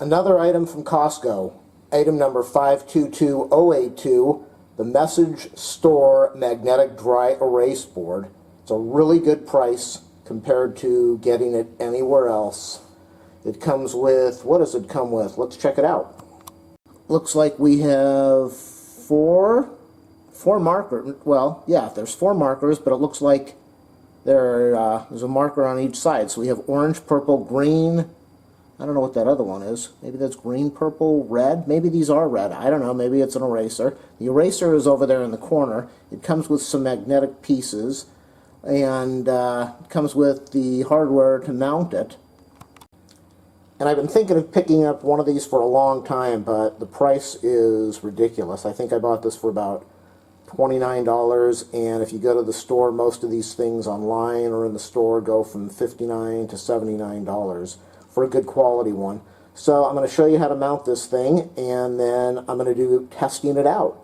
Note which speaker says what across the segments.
Speaker 1: Another item from Costco, item number 522082, the MessageStor magnetic dry erase board. It's a really good price compared to getting it anywhere else. It comes with, what does it come with? Let's check it out. Looks like we have four markers. Well, yeah, there's 4 markers, but it looks like there's a marker on each side. So we have orange, purple, green. I don't know what that other one is. Maybe that's green, purple, red. Maybe these are red. I don't know. Maybe it's an eraser. The eraser is over there in the corner. It comes with some magnetic pieces, and it comes with the hardware to mount it. And I've been thinking of picking up one of these for a long time, but the price is ridiculous. I think I bought this for about $29, and if you go to the store, most of these things online or in the store go from $59 to $79 for a good quality one. So I'm going to show you how to mount this thing, and then I'm going to do testing it out.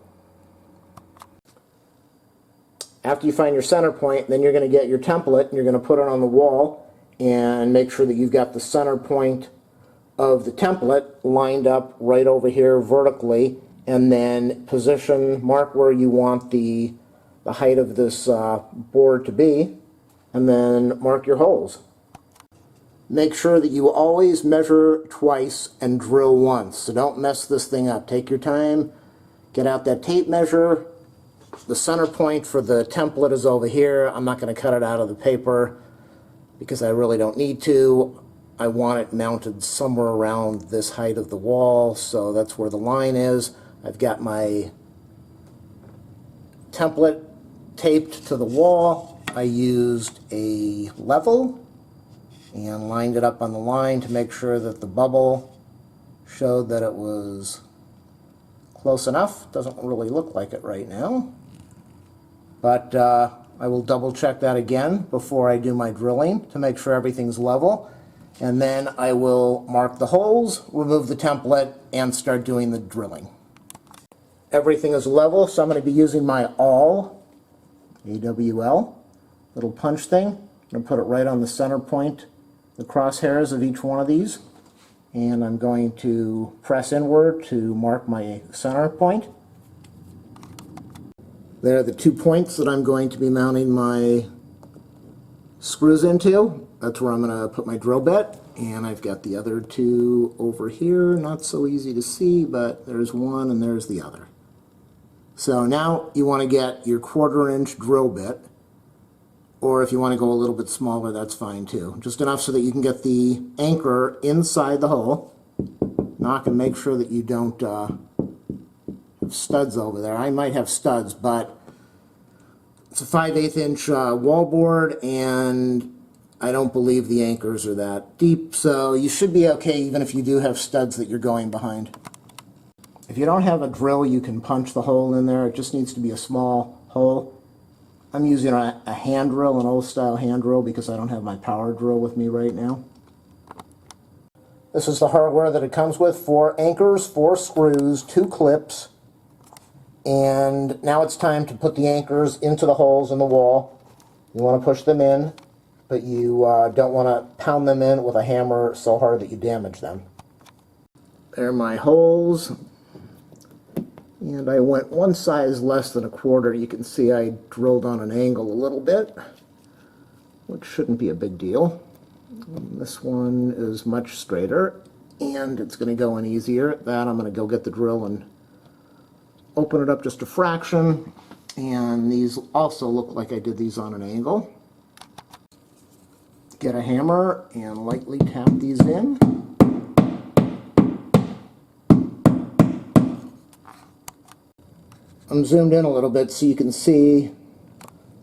Speaker 1: After you find your center point, then you're going to get your template and you're going to put it on the wall and make sure that you've got the center point of the template lined up right over here vertically, and then mark where you want the height of this board to be, and then mark your holes. Make sure that you always measure twice and drill once, so don't mess this thing up. Take your time, get out that tape measure. The center point for the template is over here. I'm not going to cut it out of the paper because I really don't need to. I want it mounted somewhere around this height of the wall, so that's where the line is. I've got my template taped to the wall. I used a level and lined it up on the line to make sure that the bubble showed that it was close enough. Doesn't really look like it right now, but I will double check that again before I do my drilling to make sure everything's level. And then I will mark the holes, remove the template, and start doing the drilling. Everything is level, so I'm going to be using my awl, A-W-L, little punch thing. I'm going to put it right on the center point, the crosshairs of each one of these. And I'm going to press inward to mark my center point. There are the 2 points that I'm going to be mounting my screws into. That's where I'm going to put my drill bit, and I've got the other 2 over here. Not so easy to see, but there's one and there's the other. So now you want to get your 1/4-inch drill bit, or if you want to go a little bit smaller, that's fine too. Just enough so that you can get the anchor inside the hole. Knock and make sure that you don't have studs over there. I might have studs, but it's a 5/8-inch wallboard, and I don't believe the anchors are that deep, so you should be okay even if you do have studs that you're going behind. If you don't have a drill, you can punch the hole in there. It just needs to be a small hole. I'm using a hand drill, an old-style hand drill, because I don't have my power drill with me right now. This is the hardware that it comes with: 4 anchors, 4 screws, 2 clips, and now it's time to put the anchors into the holes in the wall. You want to push them in, but you don't want to pound them in with a hammer so hard that you damage them. There are my holes, and I went 1 size less than 1/4. You can see I drilled on an angle a little bit, which shouldn't be a big deal. And this one is much straighter, and it's going to go in easier. At that, I'm going to go get the drill and open it up just a fraction, and these also look like I did these on an angle. Get a hammer and lightly tap these in. I'm zoomed in a little bit so you can see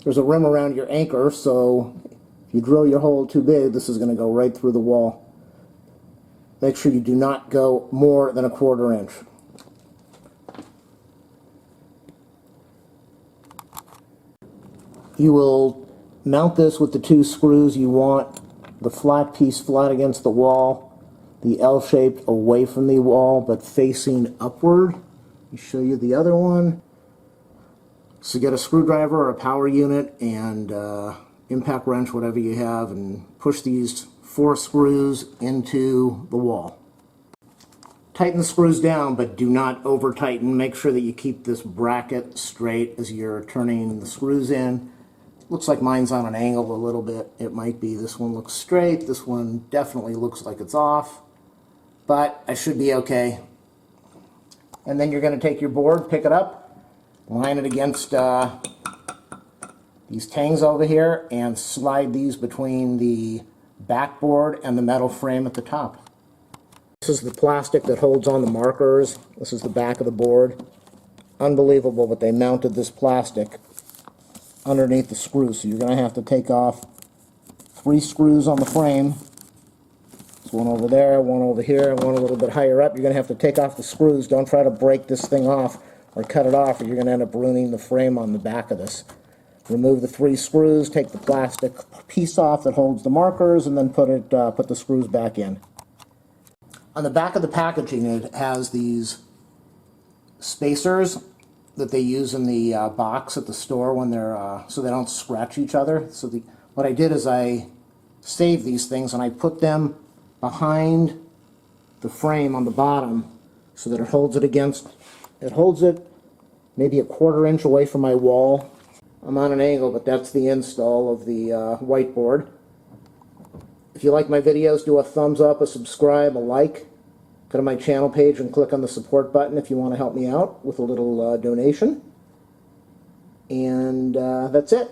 Speaker 1: there's a rim around your anchor, so if you drill your hole too big, this is going to go right through the wall. Make sure you do not go more than 1/4 inch. You will mount this with the 2 screws. You want the flat piece flat against the wall, the L-shaped away from the wall but facing upward. Let me show you the other one. So get a screwdriver or a power unit and impact wrench, whatever you have, and push these 4 screws into the wall. Tighten the screws down, but do not over tighten. Make sure that you keep this bracket straight as you're turning the screws in. Looks like mine's on an angle a little bit. It might be. This one looks straight. This one definitely looks like it's off. But I should be okay. And then you're going to take your board, pick it up, line it against these tangs over here, and slide these between the backboard and the metal frame at the top. This is the plastic that holds on the markers. This is the back of the board. Unbelievable, but they mounted this plastic underneath the screws. So you're going to have to take off 3 screws on the frame. There's one over there, one over here, and one a little bit higher up. You're going to have to take off the screws. Don't try to break this thing off or cut it off, or you're going to end up ruining the frame on the back of this. Remove the 3 screws, take the plastic piece off that holds the markers, and then put the screws back in. On the back of the packaging, it has these spacers that they use in the box at the store when they're so they don't scratch each other. So what I did is I saved these things and I put them behind the frame on the bottom so that it holds it against. It holds it maybe a 1/4 inch away from my wall. I'm on an angle, but that's the install of the whiteboard. If you like my videos, do a thumbs up, a subscribe, a like. Go to my channel page and click on the support button if you want to help me out with a little donation. And that's it.